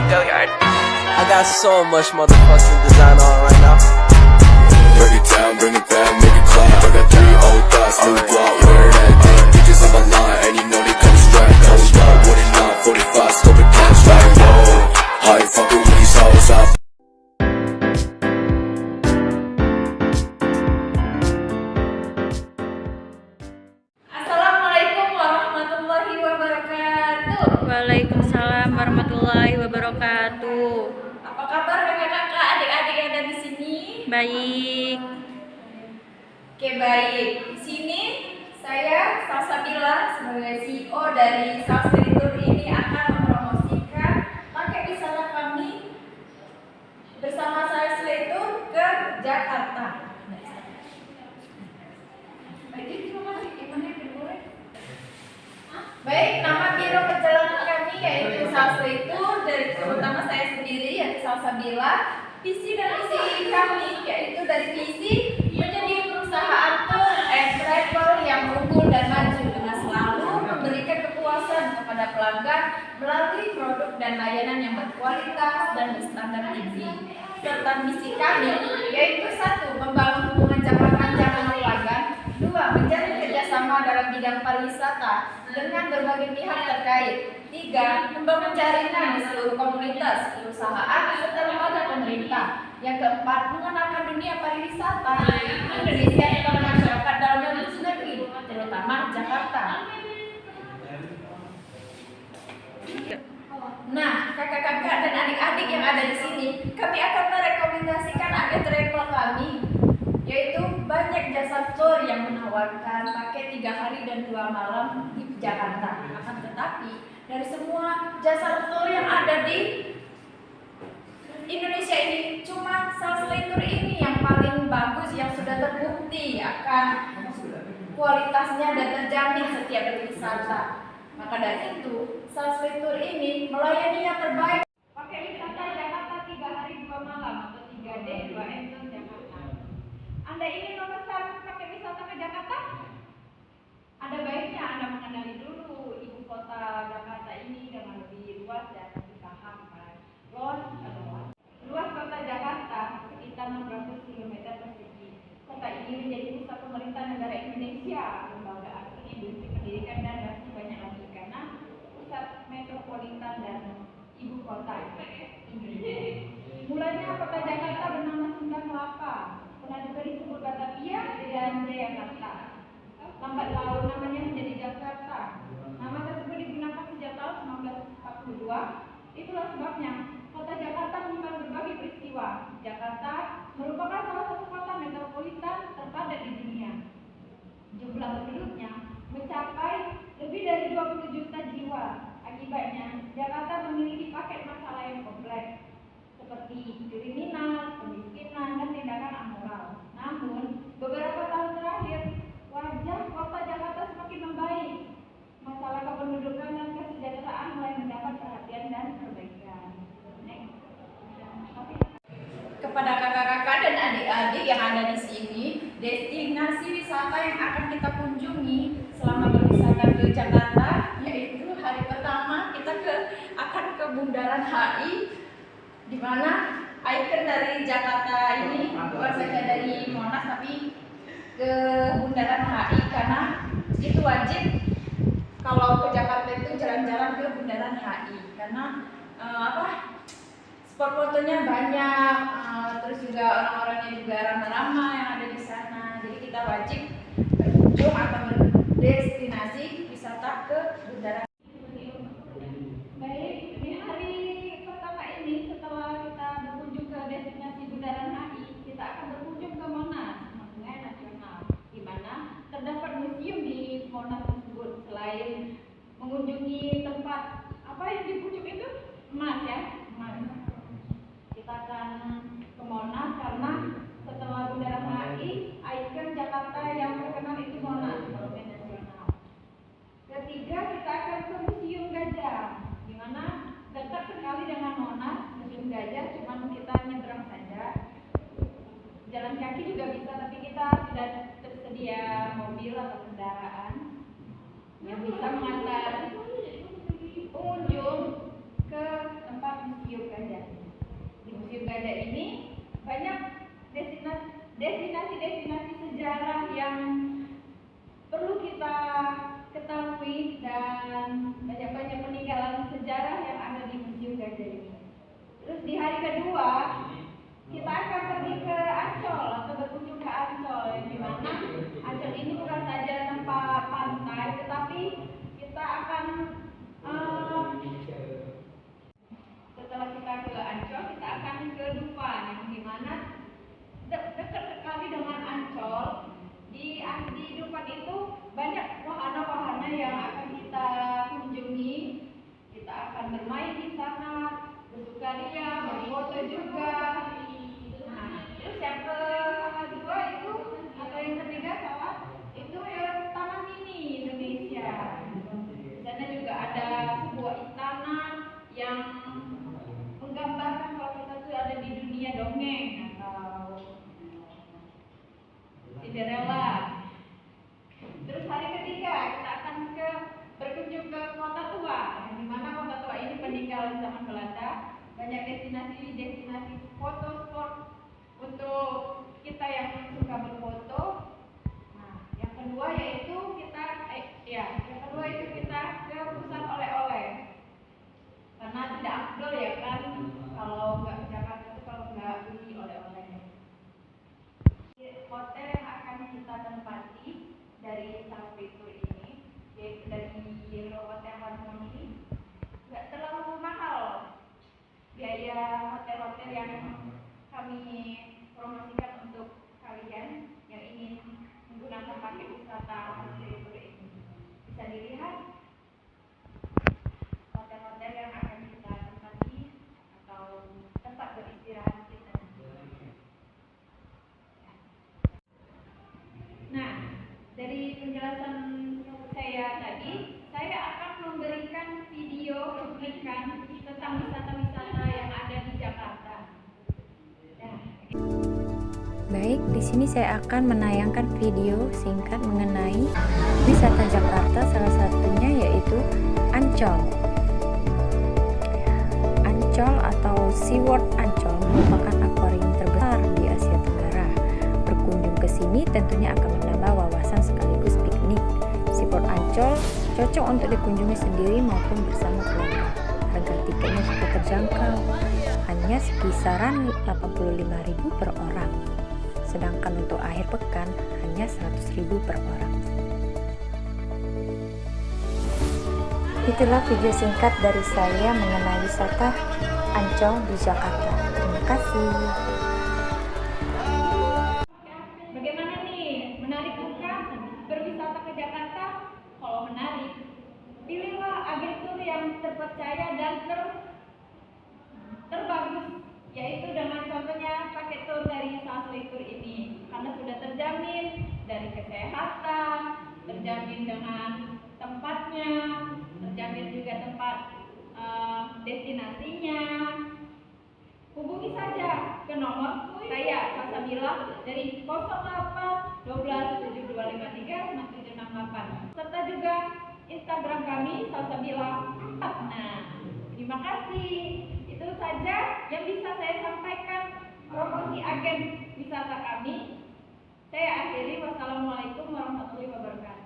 Go yard. I got so much motherfucking design on right now. Break it down, bring it back, make it clap. I got 3 old thoughts, new block, where that thing. Bitches on my line, and you know they come straight. Hold up, what it not, 45, scope it cash like, whoa. How you fucking with these hoes up? Assalamualaikum warahmatullahi wabarakatuh. Waalaikumsalam warahmatullahi wabarakatuh. Apa kabar kakak-kakak, adik-adik yang ada di sini? Baik. Oke, baik. Di sini saya Salsabila sebagai CEO dari Salsabila ini akan mempromosikan paket wisata kami bersama saya Sleitur ke Jakarta. Baik, nama biro perjalanan kami yaitu Salsabila, dari terutama saya sendiri yaitu Salsabila. Visi dan misi kami yaitu dari visi menjadi perusahaan tour and travel yang unggul dan maju dengan selalu memberikan kepuasan kepada pelanggan melalui produk dan layanan yang berkualitas dan berstandar tinggi. Serta misi kami yaitu 1. Membangun hubungan jangka panjang dengan pelanggan. 2. Menjalin kerjasama dalam bidang pariwisata dengan berbagai pihak terkait. 3. Membangun jaringan di seluruh komunitas, perusahaan, serta lembaga pemerintah. Yang keempat, mengenalkan dunia pariwisata Indonesia kepada masyarakat dalam dan luar negeri, terutama Jakarta. Nah, kakak-kakak dan adik-adik yang ada di sini, kami akan merekomendasikan agen travel kami, yaitu banyak jasa tour yang menawarkan paket 3 hari dan 2 malam di Jakarta. Akan tetapi dari semua jasa tour yang ada di Indonesia ini, cuma Salsabila ini yang paling bagus, yang sudah terbukti akan kualitasnya dan terjamin setiap berwisata. Maka dari itu, Salsabila ini melayani yang terbaik. Pakai wisata Jakarta 3 hari 2 malam atau 3D 2M Jakarta. Anda ingin memesan pakai wisata ke Jakarta? Ada baiknya Anda mengenali dulu ibu kota Jakarta ini dengan lebih luas dan lebih paham. Luas kota Jakarta sekitar 600 km persegi. Kota ini menjadi pusat pemerintah negara Indonesia, lembaga asli, industri pendidikan dan masih banyak lagi karena pusat metropolitan dan ibu kota Indonesia. Mulanya kota Jakarta bernama Sunda Kelapa, pernah juga disebut Batavia dan Jayakarta. Lambat laun namanya menjadi Jakarta. Nama tersebut digunakan sejak tahun 1942. Itulah sebabnya kota Jakarta menyimpan berbagai peristiwa. Jakarta merupakan salah satu kota metropolitan terpadat di dunia. Jumlah penduduknya mencapai lebih dari 20 juta jiwa. Akibatnya, Jakarta memiliki paket masalah yang kompleks seperti kriminal, kemiskinan, dan tindakan amoral. Namun, beberapa tahun terakhir, wajah kota Jakarta semakin membaik. Masalah kependudukan dan kesejahteraan mulai mendapat perhatian dan perbaikan. Kepada kakak-kakak dan adik-adik yang ada di sini, destinasi wisata yang akan kita kunjungi selama berwisata ke Jakarta, yaitu hari pertama kita akan ke Bundaran HI, di mana ikon dari Jakarta ini bukan saja dari Monas tapi ke Bundaran HI, karena itu wajib kalau ke Jakarta itu jalan-jalan ke Bundaran HI karena spot fotonya banyak, terus juga orang-orangnya juga ramah-ramah yang ada di sana. Jadi kita wajib berkunjung atau berdestinasi wisata ke Bundaran. Baik, di hari pertama ini setelah kita berkunjung ke destinasi Bundaran HI, kita akan berkunjung ke Monas, Monumen Nasional, di mana terdapat museum di Monas tersebut. Selain mengunjungi tempat apa yang di puncak itu, emas ya, emas. Kita akan ke Monas karena setelah Bundaran HI, ikon Jakarta yang terkenal itu Monas, Monumen Nasional. peninggalan zaman Belanda, banyak destinasi foto spot untuk kita yang suka berfoto. Nah, yang kedua yaitu kita ke pusat oleh-oleh. Karena tidak afdol ya kan kalau nggak ke Jakarta itu kalau nggak beli oleh-oleh. Hotel yang akan kita tempati dari Salvetur ini, yaitu dari Hotel Harmony, nggak terlalu mahal. Biaya hotel-hotel yang kami promosikan untuk kalian yang ingin menggunakan paket wisata Salvetur ini. Bisa dilihat hotel-hotel yang akan kita tempati atau tempat beristirahat kita. Nah, dari penjelasan saya tadi, saya akan memberikan video cuplikan tentang wisata-wisata yang ada di Jakarta. Baik, di sini saya akan menayangkan video singkat mengenai wisata Jakarta, salah satunya yaitu Ancol. Ancol atau SeaWorld Ancol merupakan akuarium terbesar di Asia Tenggara. Berkunjung ke sini tentunya akan menambah wawasan sekaligus piknik. SeaWorld Ancol cocok untuk dikunjungi sendiri maupun bersama keluarga. Harga tiketnya juga terjangkau, hanya kisaran 85.000 per orang. Sedangkan untuk akhir pekan hanya 100.000 per orang. Itulah video singkat dari saya mengenai wisata Ancol di Jakarta. Terima kasih. Bagaimana nih? Menarik bukan berwisata ke Jakarta? Kalau menarik, pilihlah agentur yang terpercaya dan terbagus, yaitu dengan contohnya paket tur dari Salvetur ini, karena sudah terjamin dari kesehatan, terjamin dengan tempatnya, terjamin juga tempat destinasinya. Hubungi saja ke nomor saya Salsabila dari 08 12 7253 9768 serta juga Instagram kami Salsabila 4. Nah, terima kasih. Itu saja yang bisa saya sampaikan promosi agen wisata kami. Saya akhiri. Wassalamualaikum warahmatullahi wabarakatuh.